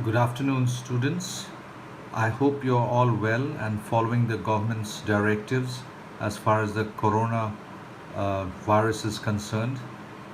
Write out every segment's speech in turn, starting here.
Good afternoon, students. I hope you're all well and following the government's directives as far as the corona virus is concerned.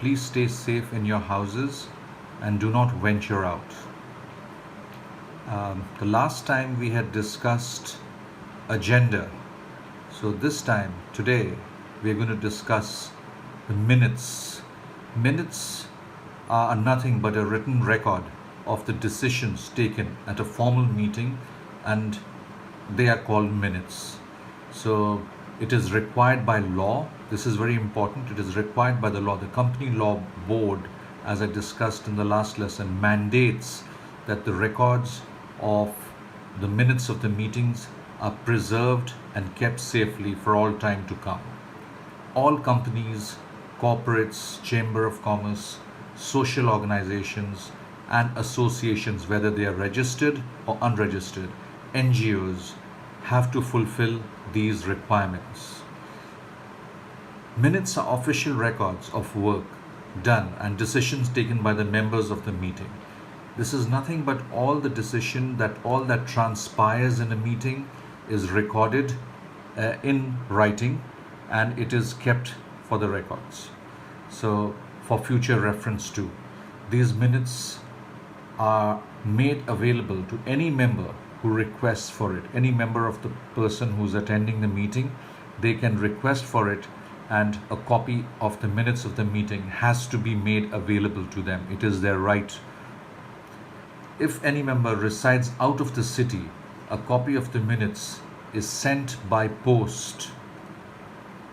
Please stay safe in your houses and do not venture out. The last time we had discussed agenda, so this time, today, we're going to discuss the minutes. Minutes are nothing but a written record of the decisions taken at a formal meeting, and they are called minutes. So it is required by law. This is very important. It is required by the law. The company law board, as I discussed in the last lesson, mandates that the records of the minutes of the meetings are preserved and kept safely for all time to come. All companies, corporates, chamber of commerce, social organizations, and associations, whether they are registered or unregistered, NGOs, have to fulfill these requirements. Minutes are official records of work done and decisions taken by the members of the meeting. This is nothing but all that transpires in a meeting is recorded in writing, and it is kept for the records. So for future reference too. These minutes are made available to any member who requests for it. Any member of the person who's attending the meeting, they can request for it, and a copy of the minutes of the meeting has to be made available to them. It is their right. If any member resides out of the city, a copy of the minutes is sent by post.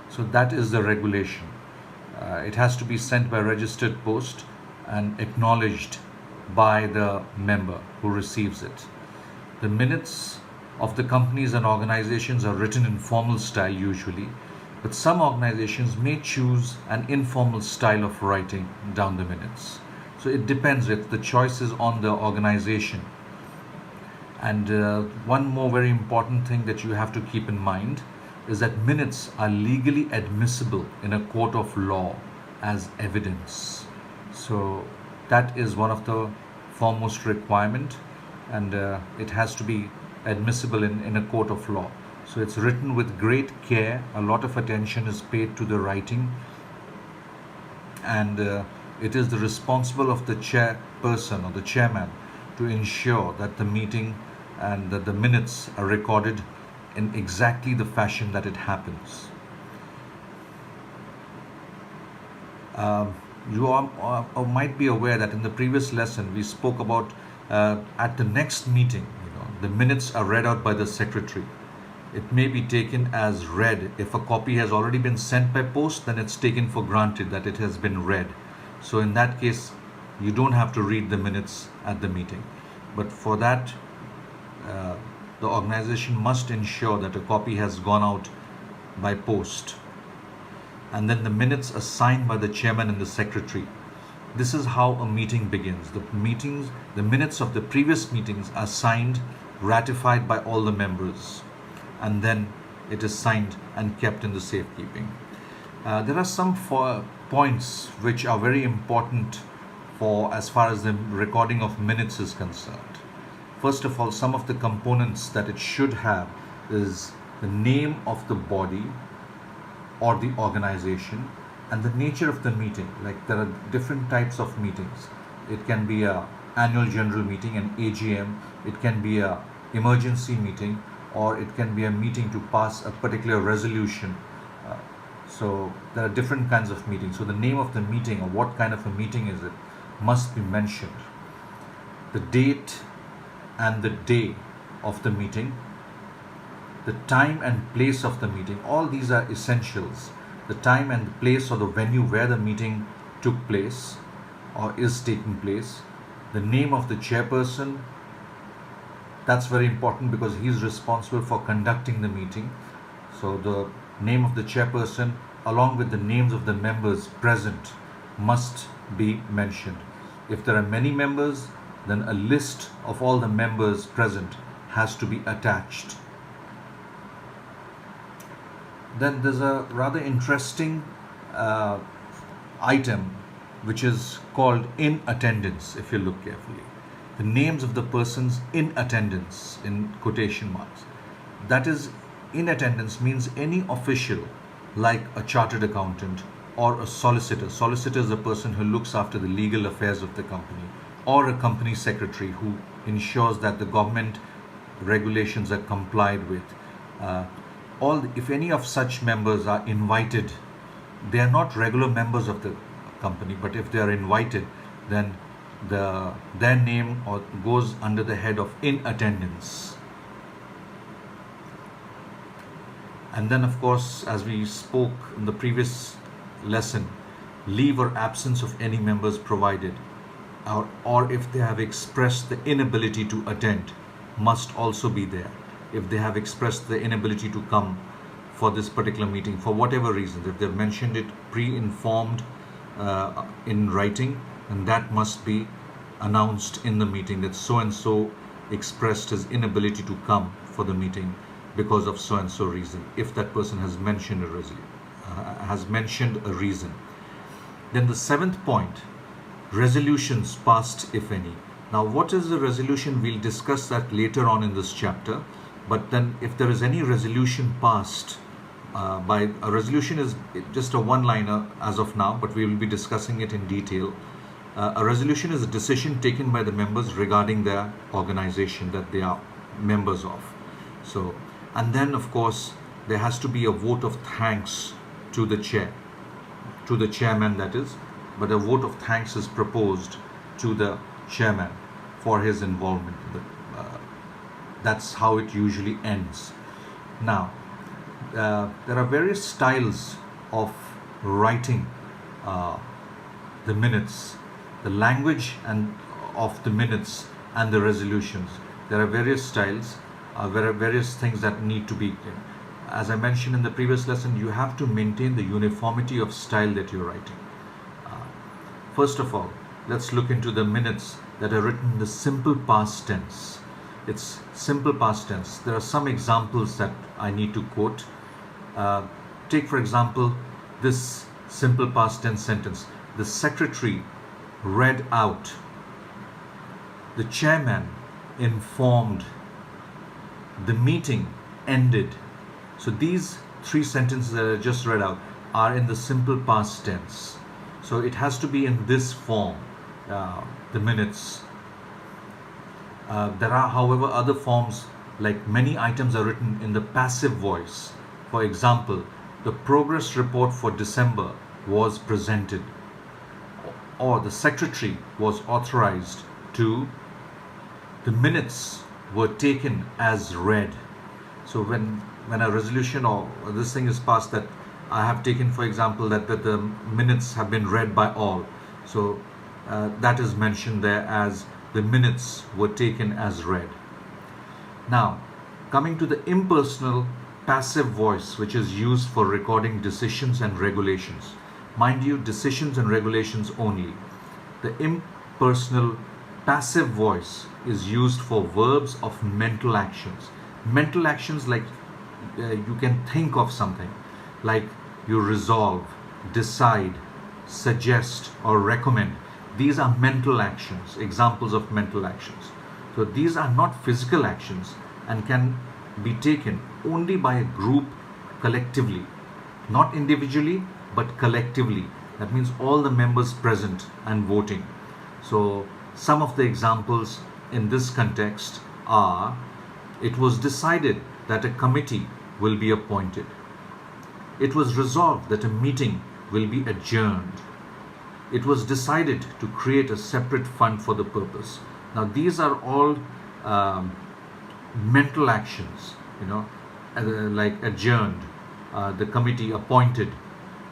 So that is the regulation. It has to be sent by registered post and acknowledged by the member who receives it. The minutes of the companies and organizations are written in formal style usually, but some organizations may choose an informal style of writing down the minutes. So it depends. The choice is on the organization. And one more very important thing that you have to keep in mind is that minutes are legally admissible in a court of law as evidence. So that is one of the foremost requirement, and it has to be admissible in a court of law. So it's written with great care. A lot of attention is paid to the writing, and it is the responsible of the chairperson or the chairman to ensure that the meeting and that the minutes are recorded in exactly the fashion that it happens. You might be aware that in the previous lesson we spoke about at the next meeting, the minutes are read out by the secretary. It may be taken as read. If a copy has already been sent by post, then it's taken for granted that it has been read. So in that case, you don't have to read the minutes at the meeting. But for that, the organization must ensure that a copy has gone out by post. And then the minutes are signed by the chairman and the secretary. This is how a meeting begins. The minutes of the previous meetings are signed, ratified by all the members, and then it is signed and kept in the safekeeping. There are some points which are very important for as far as the recording of minutes is concerned. First of all, some of the components that it should have is the name of the body or the organization and the nature of the meeting. Like there are different types of meetings. It can be a annual general meeting, an AGM. It can be a emergency meeting, or it can be a meeting to pass a particular resolution. So there are different kinds of meetings. So the name of the meeting or what kind of a meeting is it must be mentioned. The date and the day of the meeting, the time and place of the meeting, all these are essentials. The time and the place or the venue where the meeting took place or is taking place, the name of the chairperson, that's very important because he is responsible for conducting the meeting. So the name of the chairperson along with the names of the members present must be mentioned. If there are many members, then a list of all the members present has to be attached. Then there's a rather interesting item which is called in attendance if you look carefully. the names of the persons in attendance, in quotation marks. That is, in attendance means any official like a chartered accountant or a solicitor. Solicitor is a person who looks after the legal affairs of the company, or a company secretary who ensures that the government regulations are complied with. If any of such members are invited, they are not regular members of the company, but if they are invited, then their name goes under the head of in attendance. And then, of course, as we spoke in the previous lesson, leave or absence of any members provided, or if they have expressed the inability to attend, must also be there. If they have expressed the inability to come for this particular meeting for whatever reasons, if they've mentioned it pre-informed in writing, then that must be announced in the meeting that so and so expressed his inability to come for the meeting because of so and so reason, if that person has mentioned a reason. Then the seventh point, resolutions passed, if any. Now, what is the resolution? We'll discuss that later on in this chapter. But then if there is any resolution passed, by a resolution is just a one-liner as of now, but we will be discussing it in detail. A resolution is a decision taken by the members regarding their organization that they are members of. So, and then of course, there has to be a vote of thanks to the chairman, that is, but a vote of thanks is proposed to the chairman for his involvement. That's how it usually ends. Now, there are various styles of writing the minutes, the language of the minutes and the resolutions. There are various styles, there are various things that need to be. As I mentioned in the previous lesson, you have to maintain the uniformity of style that you're writing. First of all, let's look into the minutes that are written in the simple past tense. It's simple past tense. There are some examples that I need to quote. Take, for example, this simple past tense sentence. The secretary read out. The chairman informed. The meeting ended. So these three sentences that I just read out are in the simple past tense. So it has to be in this form, the minutes. There are, however, other forms, like many items are written in the passive voice. For example, the progress report for December was presented, or the secretary was authorized to, the minutes were taken as read. So when a resolution or this thing is passed, that I have taken, for example, that the minutes have been read by all. So that is mentioned there as the minutes were taken as read. Now, coming to the impersonal passive voice, which is used for recording decisions and regulations. Mind you, decisions and regulations only. The impersonal passive voice is used for verbs of mental actions. Mental actions, like you can think of something, like you resolve, decide, suggest, or recommend. These are mental actions, examples of mental actions. So these are not physical actions and can be taken only by a group collectively, not individually, but collectively. That means all the members present and voting. So some of the examples in this context are: it was decided that a committee will be appointed. It was resolved that a meeting will be adjourned. It was decided to create a separate fund for the purpose. Now these are all mental actions, like adjourned, the committee appointed,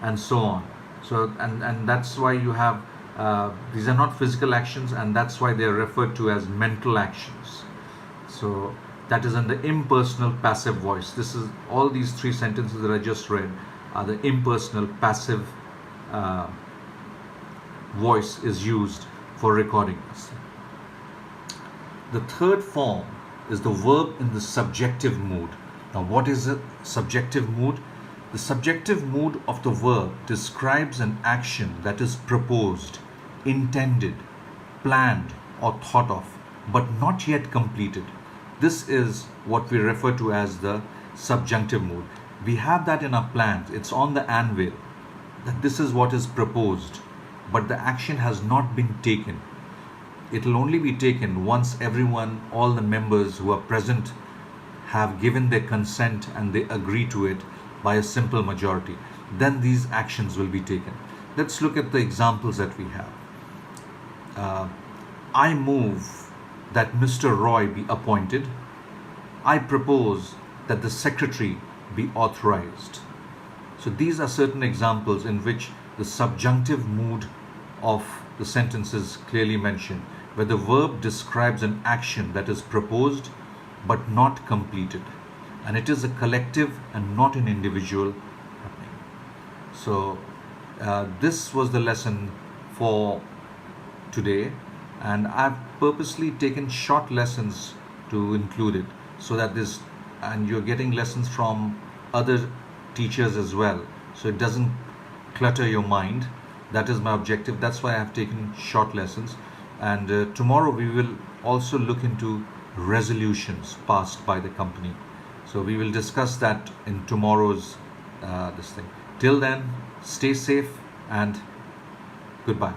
and so on. So and that's why you have these are not physical actions, and that's why they are referred to as mental actions. So that is in the impersonal passive voice. This is all these three sentences that I just read are the impersonal passive voice is used for recording this. The third form is the verb in the subjective mood. Now, what is a subjective mood? The subjective mood of the verb describes an action that is proposed, intended, planned, or thought of but not yet completed. This is what we refer to as the subjunctive mood. We have that in our plans, it's on the anvil, that this is what is proposed, but the action has not been taken. It will only be taken once everyone, all the members who are present, have given their consent and they agree to it by a simple majority. Then these actions will be taken. Let's look at the examples that we have. I move that Mr. Roy be appointed. I propose that the secretary be authorized. So these are certain examples in which the subjunctive mood of the sentence is clearly mentioned, where the verb describes an action that is proposed but not completed. And it is a collective and not an individual happening. So this was the lesson for today, and I've purposely taken short lessons to include it so that this, and you're getting lessons from other teachers as well, so it doesn't clutter your mind. That is my objective. That's why I have taken short lessons. And tomorrow we will also look into resolutions passed by the company. So we will discuss that in tomorrow's this thing. Till then, stay safe and goodbye.